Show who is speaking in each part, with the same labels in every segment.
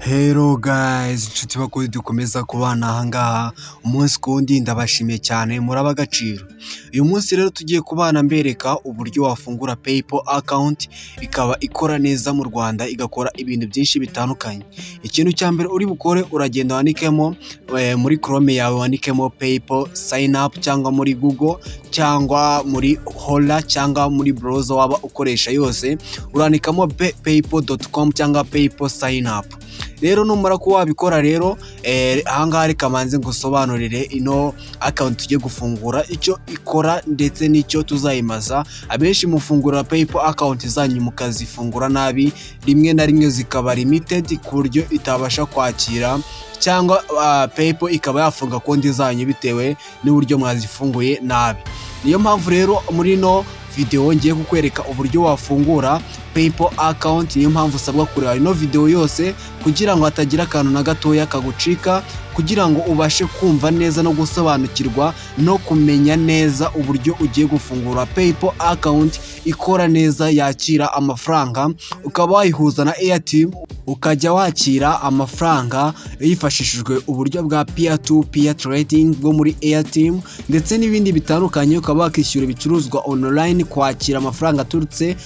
Speaker 1: Hello guys, inshuti bakunzi dukomeza kubana ahangaha umunsi ku wundi, ndabashimiye cyane muraba agaciro. Uyu munsi rero tugiye kubana mbereka uburyo wafungura PayPal account ikaba ikora neza mu Rwanda, igakora ibintu byinshi bitandukanye. Ikintu cya mbere uri bukore, uragenda wandikemo muri Chrome yawe wandikemo PayPal sign up, cyangwa muri Google cyangwa muri Hola cyangwa muri browser waba ukoresha yose, urandikamo paypal.com cyangwa PayPal sign up. Rero numara ko wabikora rero ahangaha reka manze ngusobanurire ino account tugiye gufungura icyo ikora ndetse n'icyo tuzayimaza. Abenshi mufungura PayPal account zanyu mukazifungura nabi, rimwe na rimwe zikaba limited ku buryo itabasha kwakira, cyangwa PayPal ikaba yafunga konti zanyu bitewe n'uburyo mwazifunguye nabi. Niyo mpamvu rero muri no video ngiye kukwereka uburyo wafungura PayPal account. Niyo mpamvu usabwa kureba ino video yose kugira ngo hatagira akantu na gatoya kagucika, kugira ngo ubashe kumva neza no gusobanukirwa no kumenya neza uburyo ugiye gufungura PayPal account ikora neza, yakira amafaranga, ukaba wayihuza na Airtel ukajya wakira amafaranga yifashishijwe uburyo bwa peer to peer trading bwo muri Airtel, ndetse n'ibindi bitandukanye. Ukaba wakishyura ibicuruzwa online, kwakira amafaranga aturutse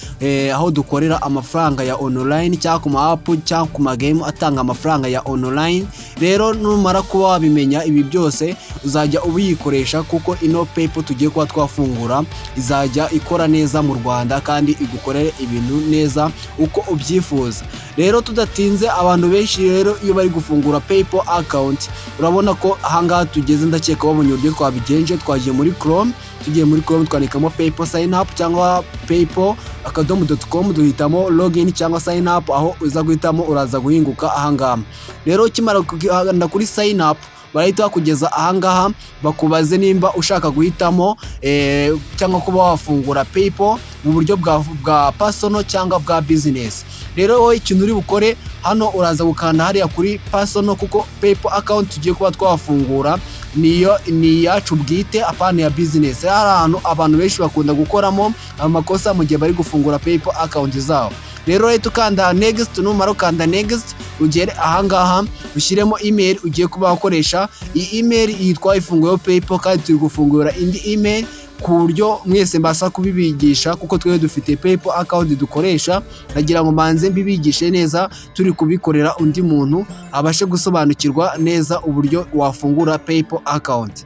Speaker 1: aho dukorera amafaranga ya online, cyangwa ku ma app cyangwa ku ma game atanga amafaranga ya online. Rero numara kuba wabimenya ibi byose, uzajya ubiyikoresha kuko ino PayPal tugiye kuba twafungura izajya ikora neza mu Rwanda kandi igukorere ibintu neza uko ubyifuza. Rero tudatinze, abantu benshi rero iyo bari gufungura PayPal account, urabona ko ahangaha tugeze, ndakeka wabonye uburyo twabigenje. Twagiye muri Chrome, tugiye muri Chrome twandikamo PayPal sign up cyangwa paypal.com, duhitamo login cyangwa sign up, aho uza guhitamo uraza guhinguka ahangaha. Rero ukimara kugenda kuri sign up, barahita bakugeza ahangaha bakubaze nimba ushaka guhitamo cyangwa kuba wafungura PayPal mu buryo bwa personal cyangwa bwa business. Rero wowe ikintu uri bukore hano, uraza gukanda hariya kuri personal, kuko PayPal account tugiye kuba twafungura ni yacu bwite, apana ya business. Hari ahantu abantu benshi bakunda gukoramo amakosa mu gihe bari gufungura PayPal account zabo. Rero rero ukanda next, numara ukanda next ugere ahangaha ushyiremo email ugiye kuba wakoresha. Iyi email yitwa ifunguyeho PayPal, kandi turi gufungura indi email ku buryo mwese mbasa kubibigisha, kuko twebwe dufite PayPal account dukoresha. Nagira ngo manze mbibigishe neza, turi kubikorera undi muntu abashe gusobanukirwa neza uburyo wafungura PayPal account.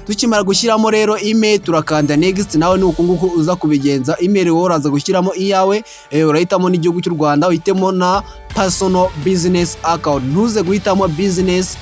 Speaker 1: Tukimara gushyiramo rero email turakanda next, nawe ni uku nguku uza kubigenza. Email wowe uraza gushyiramo iyawe, urahitamo n'igihugu cy'u Rwanda, uhitemo na personal business account, ntuze guhitamo business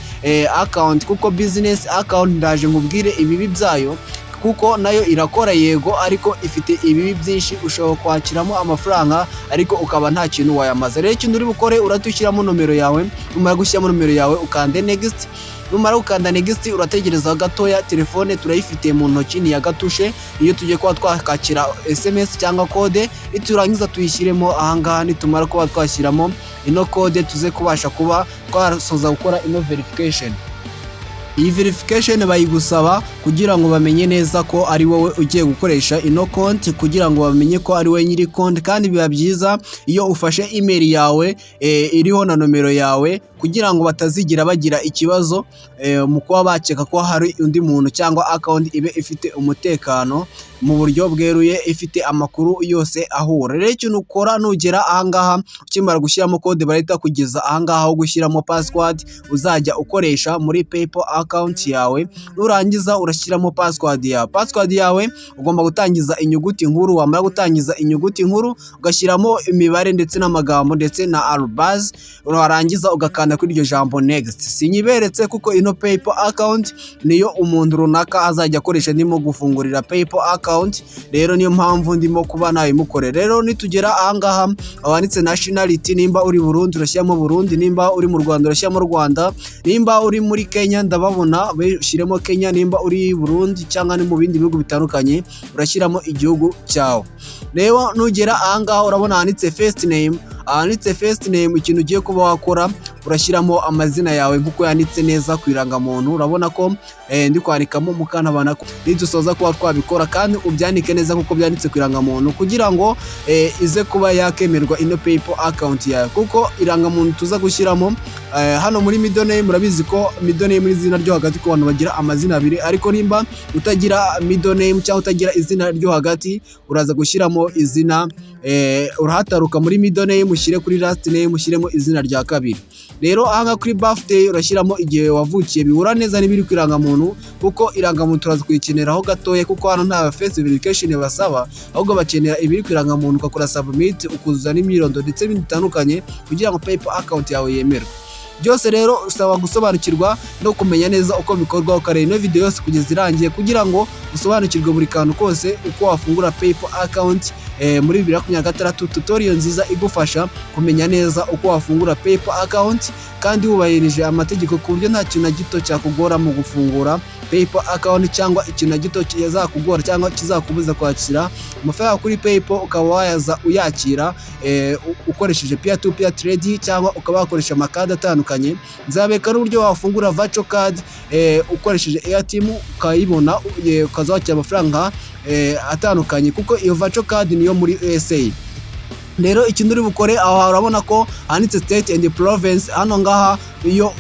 Speaker 1: account, kuko business account ndaje nkubwire ibibi byayo, kuko nayo irakora yego, ariko ifite ibibi byinshi. Ushobora kwakiramo amafaranga ariko ukaba nta kintu wayamaza. Rero ikintu uri bukore, uratushyiramo nomero yawe, umara gushyiramo nomero yawe ukande next. Numara ukanda next, urategereza gatoya. Telefone turayifite mu ntoki, ni ya gatushe. Iyo tugiye kuba twakakira SMS cyangwa code, iturangiza tuyishyiremo ahangaha. Nitumara kuba twashyiramo ino code, tuze kubasha kuba twasoza gukora ino verification. Iyi verification bayigusaba kugira ngo bamenye neza ko ari wowe ugiye gukoresha ino konti, kugira ngo bamenye ko ari wowe nyiri konti. Kandi biba byiza iyo ufashe email yawe iriho na nomero yawe, kugira ngo batazigira bagira ikibazo mu kuba bakeka ko hari undi muntu, cyangwa account ibe ifite umutekano mu buryo bweruye, ifite amakuru yose ahura. Rero ikintu ukora, nugera ahangaha ukimara gushyiramo code, barahita kugeza ahangaha aho gushyiramo password uzajya ukoresha muri PayPal account yawe. Nurangiza urashyiramo password yawe. Password yawe ugomba gutangiza inyuguti nkuru, wamara gutangiza inyuguti nkuru ugashyiramo imibare ndetse n'amagambo ndetse na arobase, urarangiza ugakanda kuri iryo jambo next. Sinyiberetse kuko ino PayPal account niyo umuntu runaka azajya akoresha ndimo gufungurira PayPal account. Rero niyo mpamvu ndimo kuba nabimukorera. Rero nitugera ahangaha wanditse nationality, nimba uri Burundi urashyiramo Burundi, nimba uri mu Rwanda urashyiramo Rwanda, nimba uri muri Kenya ndababona bashyiremo Kenya, nimba uri Burundi cyangwa ni mu bindi bihugu bitandukanye urashyiramo igihugu cyawe. Rero nugera ahangaha urabona handitse first name, ahanditse first name ikintu ugiye kuba wakora urashyiramo amazina yawe nk'uko yanditse neza ku irangamuntu. Urabona ko ndi kwandikamo Mukantabana. Nidusoza kuba twabikora kandi ubyandike neza nk'uko byanditse ku irangamuntu kugira ngo ize kuba yakemerwa ino PayPal account yawe, kuko irangamuntu tuza gushyiramo hano muri middle name murabizi ko middle name izina ryo hagati ku bantu bagira amazina abiri, ariko nimba utagira middle name cyangwa utagira izina ryo hagati uraza gushyiramo izina urahataruka muri middle name ushyire kuri last name ushyiremo izina rya kabiri. Rero aha kuri birthday urashyiramo igihe wavukiye bihura neza n'ibiri ku irangamuntu, kuko irangamuntu turaza kuyikeneraho gatoya kuko hano nta face verification basaba, ahubwo bakenera ibiri ku irangamuntu ukakora submit ukuzuza n'imyirondoro ndetse n'ibindi bitandukanye kugira ngo PayPal account yawe yemerwe. Byose rero usaba gusobanukirwa no kumenya neza uko bikorwa, ukareba ino video yose kugeza irangiye kugira ngo usobanukirwe buri kantu kose uko wafungura PayPal account muri 2026. Tutorial nziza igufasha kumenya neza uko wafungura PayPal account kandi wubahirije amategeko ku buryo nta kintu na gito cyakugora mu gufungura PayPal account cyangwa ikintu na gito kizakugora cyangwa kizakubuza kwakira amafaranga kuri PayPal ukaba wayaza uyakira ukoresheje peer to peer trade cyangwa ukaba wakoresha amakadi atandukanye. Nzabeka n'uburyo wafungura virtual card ukoresheje Airteam ukayibona ukaza wakira amafaranga atandukanye, kuko iyo virtual card niyo muri USA. Rero ikintu uri bukore aho urabona ko handitse state and province, hano ngaha iyo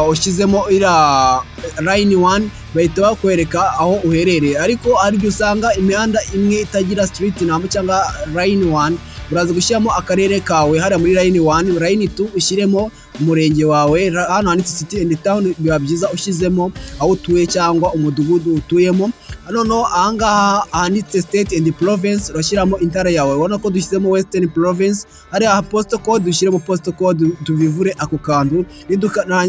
Speaker 1: ushyizemo ira line 1 bahita bakwereka aho uherereye, ariko aribyo usanga imihanda imwe itagira street number cyangwa line 1 uraza gushyiramo akarere kawe hariya muri line 1, line 2 ushyiremo umurenge wawe, hano handitse city and town biba byiza ushyizemo aho utuye cyangwa umudugudu utuyemo. Noneho ahangaha handitse state and province urashyiramo intara yawe, ubona ko dushyizemo western province, hariya postal code dushyiremo postal code tubivure ako kantu,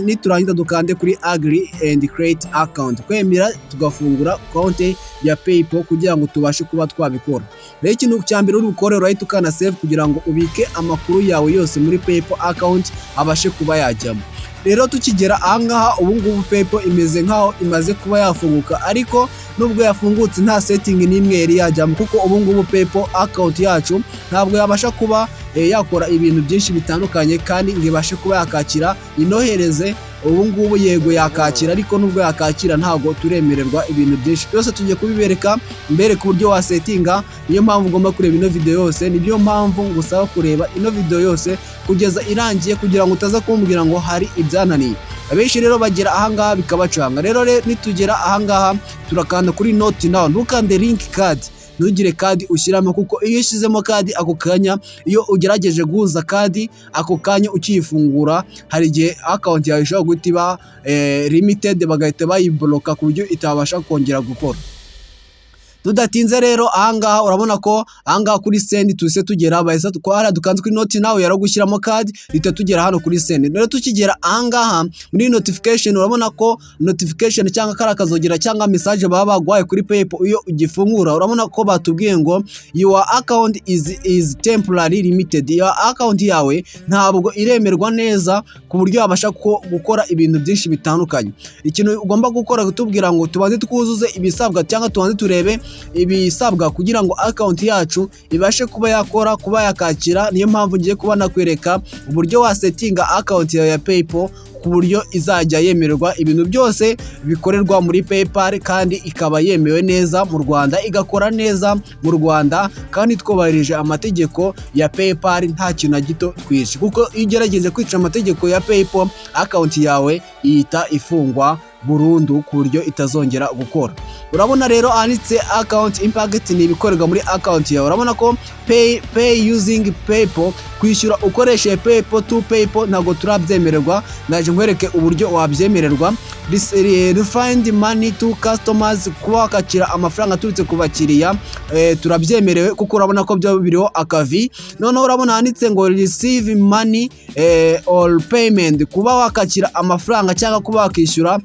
Speaker 1: niturangiza dukande kuri agree and create account, kwemera tugafungura konti ya PayPal kugira ngo tubashe kuba twabikora. Rero ikintu cya mbere uri bukore urahita ukana save kugira ngo ubike amakuru yawe yose muri PayPal account abashe kuba yajyamo. Rero tukigera ahangaha ubu ngubu PayPal imeze nkaho imaze kuba yafunguka, ariko nubwo yafungutse nta setting n'imwe yari yajyamo, kuko ubu ngubu PayPal account yacu ntabwo yabasha kuba yakora ibintu byinshi bitandukanye kandi ngo ibashe kuba yakakira inohereze. Ubu ngubu yego yakakira, ariko nubwo yakakira ntabwo turemererwa ibintu byinshi. Byose tugiye kubibereka mbere ku buryo wasetinga. Niyo mpamvu ugomba kureba ino video yose, niyo mpamvu ngusaba kureba ino video yose kugeza irangiye kugira ngo utaza kumbwira ngo hari ibyananiye. Abenshi rero bagera ahangaha bikabacanga. Rero nitugera ahangaha turakanda kuri note now, ntukande link card, ntugire kadi ushyiramo, kuko iyo ushyizemo kadi ako kanya, iyo ugerageje guhuza kadi ako kanya ukiyifungura, hari igihe account yawe ishobora guhita iba limited bagahita bayibloka ku buryo itabasha kongera gukora. Tudatinze rero ahangaha urabona ko ahangaha kuri send tuse tugera bahise twara dukanze kuri note nawe yaro gushyiramo card lita tugera hano kuri send. Rero tukigera ahangaha muri notification urabona ko notification cyangwa karakazogera cyangwa message baba bagwaye kuri PayPal iyo ugifungura urabona ko batubwiye ngo your account is temporarily limited. Your account yawe ntabwo iremerwa neza ku buryo abasha gukora ibintu byinshi bitandukanye. Ikintu ugomba gukora gutubwira ngo tubanze twuzuze ibisabwa cyangwa tubanze turebe ibisabwa kugira ngo account yacu ibashe kuba yakora kuba yakakira. Niyo mpamvu ngiye kuba nakwereka uburyo wa settinga account yawe ya PayPal ku buryo izajya yemererwa ibintu byose bikorerwa muri PayPal kandi ikaba yemewe neza mu Rwanda, igakora neza mu Rwanda kandi twubahirije amategeko ya PayPal nta kintu na gito twishe, kuko iyo ugerageje kwica amategeko ya PayPal account yawe ihita ifungwa burundu ku buryo itazongera gukora. Urabona rero handitse account impact ni ibikorerwa muri account yawe. Urabona ko pay using PayPal, kwishyura ukoresheje PayPal to PayPal ntago turabyemererwa. Naje nkwereke uburyo wabyemererwa. Refund money to customers, kuba wakakira amafaranga aturutse ku bakiriya turabyemerewe kuko urabona ko byo biriho akavi. Noneho urabona handitse ngo receive money or payment, kuba wakakira amafaranga cyangwa kuba wakishyura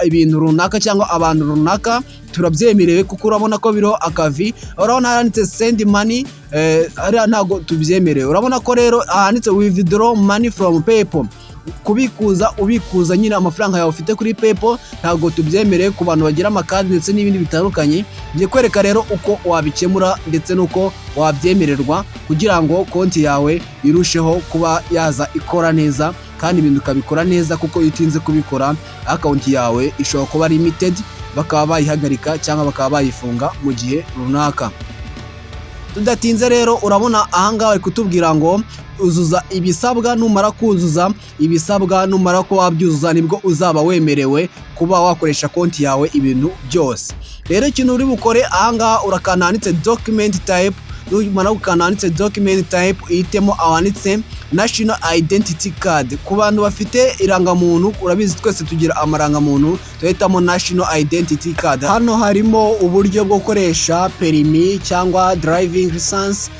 Speaker 1: ibintu runaka cyangwa abantu runaka turabyemerewe kuko urabona ko biriho akavi. Urabona handitse send money ari ntago tubyemerewe. Urabona ko rero handitse withdraw money from PayPal, ubikuza nyine amafaranga yawe ufite kuri PayPal ntabwo tubyemereye ku bantu bagira amakadi ndetse n'ibindi bitandukanye. Ngiye kwereka rero uko wabikemura ndetse n'uko wabyemererwa kugira ngo konti yawe irusheho kuba yaza ikora neza kandi ibintu ukabikora neza, kuko iyo utinze kubikora akawunti yawe ishobora kuba limited, bakaba bayihagarika cyangwa bakaba bayifunga mu gihe runaka. Tudatinze rero urabona ahangaha bari kutubwira ngo uzuza ibisabwa, numara kuzuza ibisabwa, numara ko wabyuzuza nibwo uzaba wemerewe kuba wakoresha konti yawe ibintu byose. Rero ikintu uri bukore ahangaha urakanda handitse document type, numara gukanda handitse document type ihitemo ahanditse National Identity Card. Ku bantu bafite irangamuntu, urabizi twese tugira amarangamuntu, tuhitamo National Identity Card. Hano harimo uburyo bwo gukoresha perimi cyangwa driving license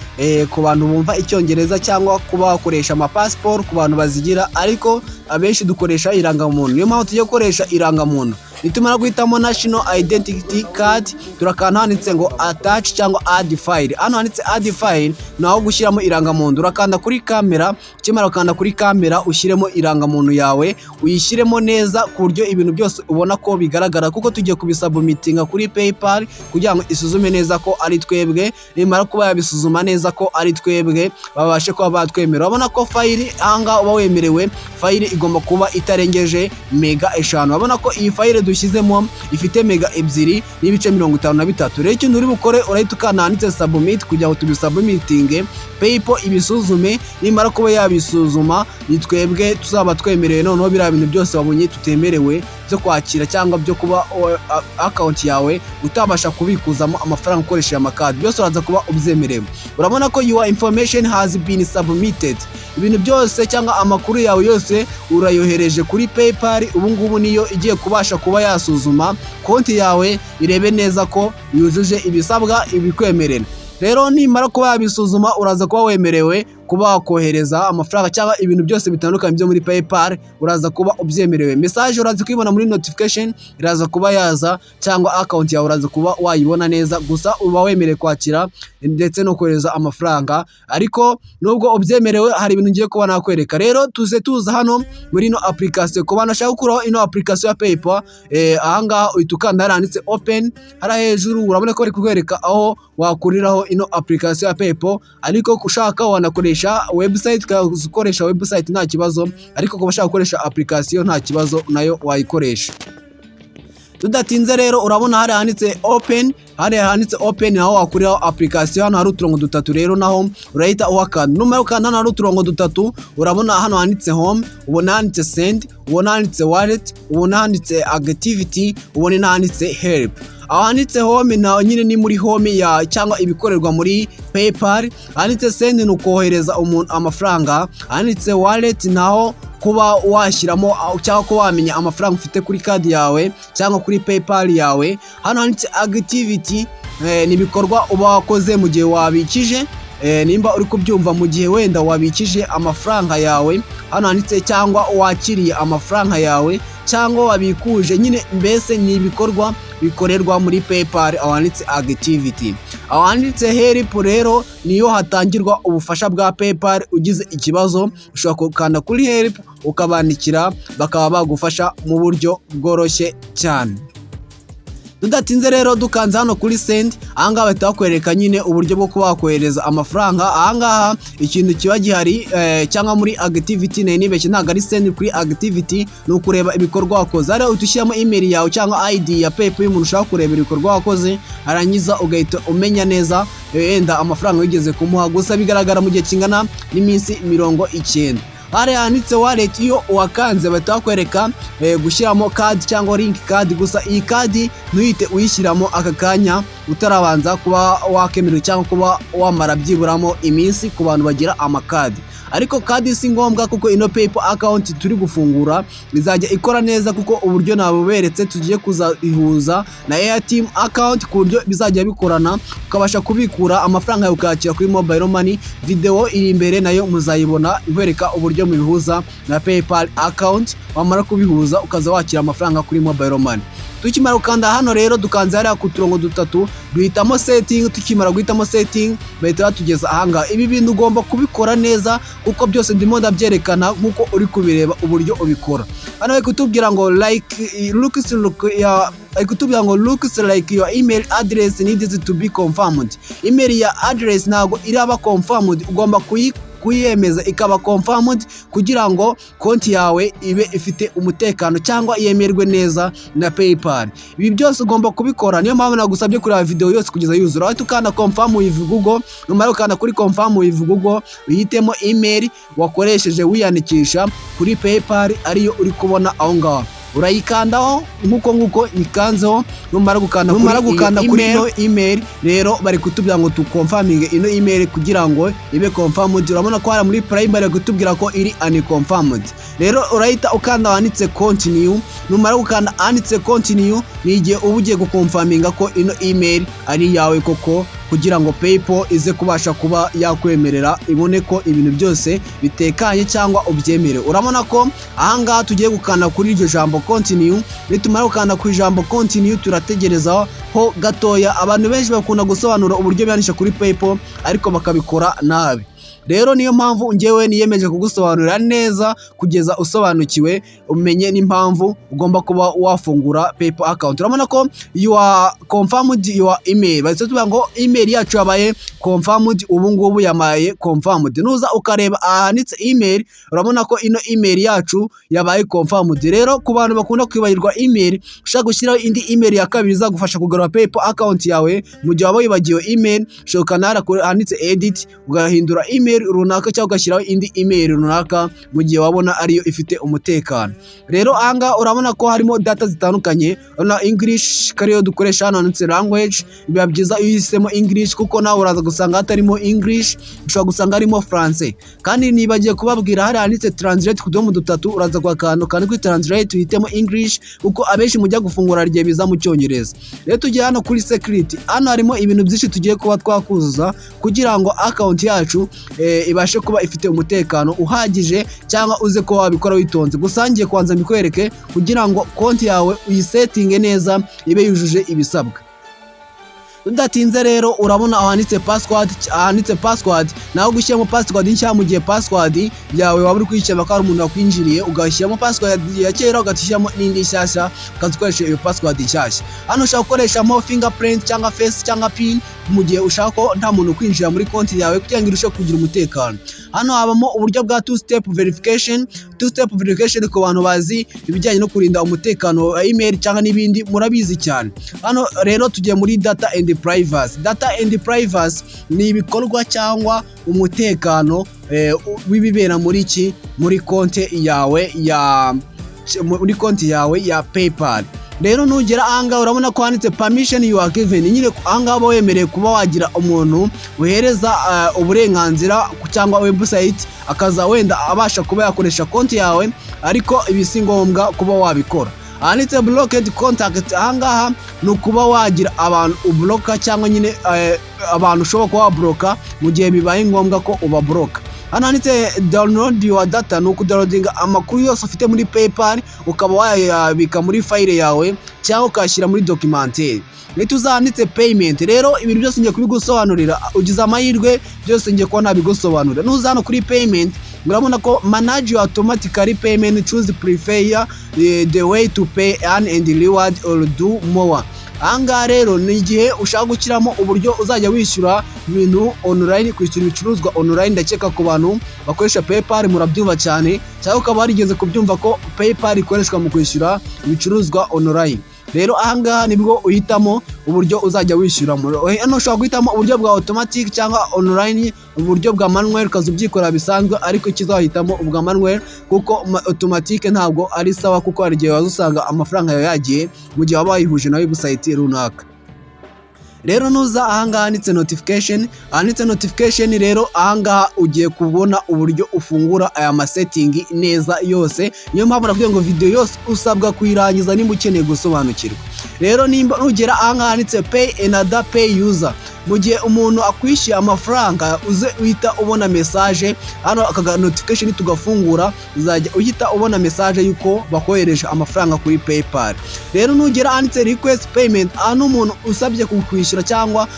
Speaker 1: ku bantu bumva icyongereza, cyangwa kuba wakoresha amapasiporo ku bantu bazigira, ariko abenshi dukoresha irangamuntu. Niyo mpamvu tujya gukoresha irangamuntu. Nitumara guhitamo National Identity Card turakanda handitse ngo attach cyangwa add file. Hano handitse add file naho gushyiramo irangamuntu. Urakanda kuri kamera, ukimara gukanda kuri kamera ushyiremo irangamuntu yawe, uyishyiremo neza ku buryo ibintu byose ubona ko bigaragara, kuko tugiye kubisubmitinga kuri PayPal kugira ngo isuzume neza ko ari twebwe. Nimara kuba yabisuzuma neza ko ari twebwe, babashe kuba batwemera. Urabona ko file ahanga uba wemerewe, file igomba kuba itarengeje mega 5. Urabona ko iyi file dushyizemo ifite mega 2 n'ibice 53. Rero ikintu uri bukore urahita ukanda handitse submit kugira ngo tubisubmitinge, PayPal ibisuzume. Nimara kuba yabisuzuma ni twebwe tuzaba twemerewe noneho biriya bintu byose wabonye tutemerewe byo kwakira cyangwa byo kuba account yawe utabasha kubikuzamo amafaranga ukoresheje amakadi, byose uraza kuba ubyemerewe. Urabona ko your information has been submitted. Ibintu byose cyangwa amakuru yawe yose urayohereje kuri PayPal. Ubu ngubu niyo igiye kubasha kuba yasuzuma konti yawe irebe neza ko yujuje ibisabwa ibikwemerera. Rero nimara kuba yabisuzuma uraza kuba wemerewe kuba wakohereza amafaranga cyangwa ibintu byose bitandukanye byo muri PayPal, uraza kuba ubyemerewe. Message uraza kwibona muri notification, iraza kuba yaza, cyangwa account yawe uraza kuba wayibona neza. Gusa uba wemerewe kwakira ndetse no kohereza amafaranga, ariko nubwo ubyemerewe hari ibintu ngiye kuba nakwereka. Rero tuza hano muri ino application. Ku bantu bashaka gukuraho ino application ya PayPal, ahangaha uhita ukanda handitse open, hara hejuru urabona ko bari kukwereka aho wakuriraho ino application ya PayPal, ariko ushaka wanakoresha website, ukoresha website nta kibazo, ariko kuba ushaka gukoresha application nta kibazo, nayo wayikoresha. Tudatinze rero urabona hari handitse open, naho wakuriraho application. Hano hari uturongo dutatu rero, naho urahita uhakanda. Numara ukanda hano hari uturongo dutatu, urabona hano handitse home, ubona handitse send, ubona handitse wallet, ubona handitse activity, ubona handitse help. Ahanditse home naho nyine ni muri home ya cyangwa ibikorerwa muri PayPal. Ahanditse send ni ukohereza umuntu amafaranga. Ahanditse wallet naho kuba washyiramo cyangwa kuba wamenya amafaranga ufite kuri kadi yawe cyangwa kuri PayPal yawe. Hano handitse activity ni ibikorwa uba wakoze mu gihe wabikije, nimba uri kubyumva, mu gihe wenda wabikije amafaranga yawe. Hano handitse cyangwa wakiriye amafaranga yawe cyangwa wabikuje, nyine mbese ni ibikorwa bikorerwa muri PayPal. Aho handitse activity. Aho handitse help rero niyo hatangirwa ubufasha bwa PayPal. Ugize ikibazo ushobora gukanda kuri help ukabandikira, bakaba bagufasha mu buryo bworoshye cyane. Tudatinze rero dukanze hano kuri send, ahangaha bahita bakwereka nyine uburyo bwo kuba wakohereza amafaranga. Ahangaha ikintu kiba gihari cyangwa muri activity nibeshye ntabwo ari send. Kuri activity ni ukureba ibikorwa wakoze. Rero utushyiramo email yawe cyangwa ID ya PayPal y'umuntu ushaka kureba ibikorwa wakoze, arangiza ugahita umenya neza wenda amafaranga wigeze kumuha. Gusa bigaragara mu gihe kingana n'iminsi 90. Hari handitse wallet, iyo wakanze bahita bakwereka gushyiramo card cyangwa link card. Gusa iyi card ntuhite uyishyiramo aka kanya utarabanza kuba wakemerera cyangwa kuba wamara byiburamo iminsi ku bantu bagira amakadi. Ariko kadi si ngombwa, kuko ino PayPal account turi gufungura izajya ikora neza, kuko uburyo nabuberetse tugiye kuzayihuza na Airteam account ku buryo bizajya bikorana, ukabasha kubikura amafaranga yawe ukayakira kuri mobile money. Video iri imbere nayo muzayibona ibereka uburyo mubihuza na PayPal account. Wamara kubihuza ukaza wakira amafaranga kuri mobile money. Tukimara gukanda hano rero dukanze hariya ku turongo dutatu duhitamo setting. Tukimara guhitamo setting bahita batugeza ahangaha. Ibi bintu ugomba kubikora neza kuko byose ndimo ndabyerekana nkuko uri kubireba uburyo ubikora. Hano bari kutubwira ngo looks like your email address needs to be confirmed. Email ya address ntago iraba confirmed, ugomba kuyemeza ikaba confirmed kugira ngo konti yawe ibe ifite umutekano cyangwa yemerwe neza na PayPal. Ibi byose ugomba kubikora, niyo mpamvu nagusabye kureba video yose kugeza yuzura. Aho tukanda confirm with Google, numara ukanda kuri confirm with Google uhitemo email wakoresheje wiyandikisha kuri PayPal ariyo uri kubona aho ngaho. Urayikandaho nkuko nikanzeho. Numara gukanda kuri email rero bari kutubwira ngo tukonfaminge ino email kugira ngo ibe confirmed. Urabona ko hari muri primary kutubwira ko iri unconfirmed. Rero urahita ukanda wanditse continue. Numara gukanda wanditse continue ni igihe uba ugiye gukonfaminga ko ino email ari yawe koko, kugira ngo PayPal ize kubasha kuba yakwemerera ibone ko ibintu byose bitekanye cyangwa ubyemere. Urabona ko ahangaha tugiye gukanda kuri iryo jambo continue. Nitumara gukanda ku ijambo continue turategereza ho gatoya. Abantu benshi bakunda gusobanura uburyo byandisha kuri PayPal ariko bakabikora nabi. Rero niyo mpamvu njyewe niyemeje kugusobanurira neza kugeza usobanukiwe, umenye n'impamvu ugomba kuba wafungura PayPal account. Urabona ko you are confirmed your email. Bahise tuvuga ngo email yacu yabaye confirmed, ubu ngubu yamaye confirmed. Nuza ukareba ahanditse email urabona ko ino email yacu yabaye confirmed. Rero ku bantu bakunda kwibagirwa email, ushaka gushyiraho indi email ya kabiri izagufasha kugarura PayPal account yawe mu gihe waba wibagiwe email, shoka handitse edit ugahindura email runaka cyangwa ugashyiraho indi email runaka mu gihe wabona ariyo ifite umutekano. Rero anga urabona ko harimo data zitandukanye, na English kariyo dukoresha hano handitse language. Biba byiza iyo uhisemo English kuko nawe uraza gusanga hatarimo English, ushobora gusanga harimo Francais. Kandi nibagiye kubabwira hari handitse translate kudomo dutatu, uraza kwakanda kandi kuri translate uhitemo English kuko abenshi mujya gufungura rye biza mu Cyongereza. Rero tugiye hano kuri security. Hano harimo ibintu byinshi tugiye kuba twakuzuza kugira ngo account yacu ibashe kuba ifite umutekano uhagije cyangwa uze ko wabikora witonze. Gusa ngiye kwanza mbikwereke kugira ngo konti yawe uyisetinge neza ibe yujuje ibisabwa. Udatinze rero urabona ahanditse password, naho gushyiramo password nshya mu gihe password yawe waba uri kwishyira ko ari umuntu wakwinjiriye, ugashyiramo password ya kera ugatishyamo n'indi nshyashya ukazukoresha iyo password nshyashya. Hano ushaka gukoreshamo fingerprint cyangwa face cyangwa pin mu gihe ushaka ko nta muntu kwinjira muri konti yawe kugira ngo irusheho kugira umutekano. Hano habamo uburyo bwa two step verification ku bantu bazi ibijyanye no kurinda umutekano wa email cyangwa n'ibindi murabizi cyane. Hano rero tugiye muri data and privacy ni ibikorwa cyangwa umutekano w'ibibera muri konti yawe ya PayPal. Rero nugera ahangaha urabona ko handitse permission you are given. Nyine ahangaha uba wemerewe kuba wagira umuntu uhereza uburenganzira cyangwa website akaza wenda abasha kuba yakoresha konti yawe, ariko ibi si ngombwa kuba wabikora. Handitse blocked contact, ahangaha ni ukuba wagira abantu ubloka cyangwa nyine abantu ushobora kuba wabloka mu gihe bibaye ngombwa ko ubabloka. Hano handitse download your data, ni ukudownloadinga amakuru yose ufite muri PayPal ukaba wayabika muri file yawe cyangwa ukashyira muri documentaire. Nituzanditse payment, rero ibintu byose ngiye kubigusobanurira, ugize amahirwe byose ngiye kuba nabigusobanurira. Nuzana kuri payment murabona ko manage your automatically payment, choose prefer the way to pay, earn and reward or do more. Ahangaha rero ni igihe ushaka gushyiramo uburyo uzajya wishyura ibintu online, kwishyura ibicuruzwa online. Ndakeka ku bantu bakoresha PayPal murabyumva cyane, cyangwa ukaba warigeze kubyumva ko PayPal ikoreshwa mu kwishyura ibicuruzwa online. Rero ahangaha nibwo uhitamo uburyo uzajya wishyura. Hano ushobora guhitamo uburyo bwa automatic cyangwa online, uburyo bwa manuel ukazubyikorera bisanzwe, ariko ikizahitamo ubwa manuel kuko automatic ntabwo ari sawa, kuko hari igihe wazusanga amafaranga yawe yagiye mu gihe waba wayihuje na website runaka. Rero nuza ahangaha handitse notification, rero ahangaha ugiye kubona uburyo ufungura aya masetting neza yose. Niyo mpamvu nakubwiye ngo video yose usabwa kuyirangiza nimba ukeneye gusobanukirwa. Rero nimba ugera ahangaha handitse pay another pay user, mu gihe umuntu akwishyuye amafaranga uze uhita ubona message hano aka notification tugafungura uzajya uhita ubona message yuko bakohereje amafaranga kuri PayPal. Rero nugera handitse request payment hano umuntu usabye kukwishyura cyangwa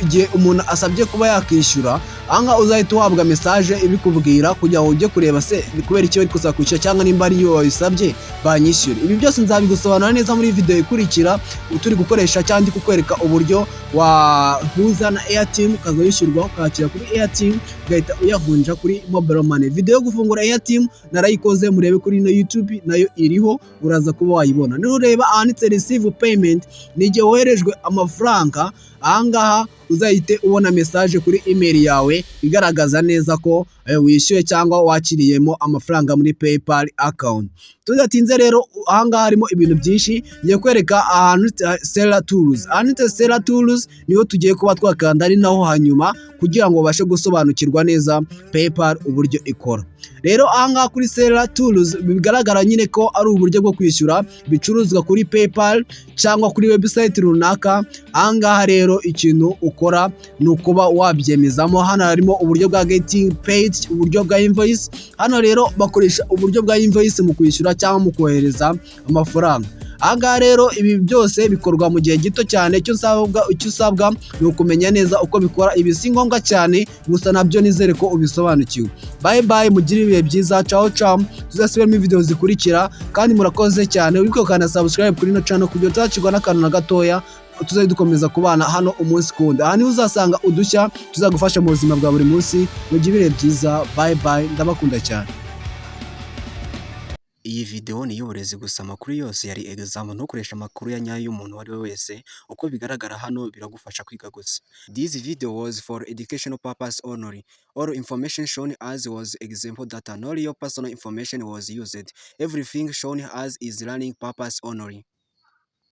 Speaker 1: igihe umuntu asabye kuba yakishyura anga uzahita uhabwa message ibikubwira kugira ngo ujye kureba se kubera icyo bari kuzakwishyura cyangwa nimba ari yo wabisabye banyishyure. Ibi byose nzabigusobanura neza muri video ikurikira turi gukoresha cyangwa kukwereka uburyo wahuza na Airteam ukazayishyurwa ukakira kuri Airteam ugahita uyavunja kuri mobile money. Video yo gufungura Airteam narayikoze murebe kuri no YouTube nayo iriho uraza kuba wayibona. Nureba ahanditse receive payment n'igihe woherejwe amafaranga ahangaha uzahite ubona message kuri email yawe igaragaza neza ko wishyuye cyangwa wakiriyemo amafaranga muri PayPal account. Tudatinze rero ahangaha harimo ibintu byinshi ngiye kwereka ahantu seller tools. Ahantu seller tools niho tugiye kuba twakanda ari naho hanyuma kugira ngo babashe gusobanukirwa neza PayPal uburyo ikora. Rero ahangaha kuri seller tools bigaragara nyine ko ari uburyo bwo kwishyura bicuruzwa kuri PayPal cyangwa kuri website runaka. Ahangaha rero ikintu ukora ni ukuba wabyemezamo. Hano harimo uburyo bwa getting paid, uburyo bwa invoice. Hano rero bakoresha uburyo bwa invoice mu kwishyura cyangwa mu kohereza amafaranga. Ahangaha rero ibi byose bikorwa mu gihe gito cyane. Icyo usabwa ni ukumenya neza uko bikora. Ibi si ngombwa cyane gusa nabyo nizere ko ubisobanukiwe. Bye bye, mugire ibihe byiza. Ciao ciao, tuzasubiramo video zikurikira kandi murakoze cyane. Wibuke kandi subscribe kuri no channel kugira utacikwa n'akantu na gatoya tuzajya dukomeza kubana hano umunsi kundi. Aha niho uzasanga udushya tuzagufasha mu buzima bwa buri munsi. Mugire ibihe byiza. Bye bye, ndabakunda cyane. Iyi video ni y'uburezi gusa, amakuru yose yari exam, ntukoresha amakuru ya nyayo y'umuntu wari we wese. Uko bigaragara hano biragufasha kwiga gusa. This video was for educational purpose only. All information shown as was example data. Not your personal information was used. Everything shown as is learning purpose only.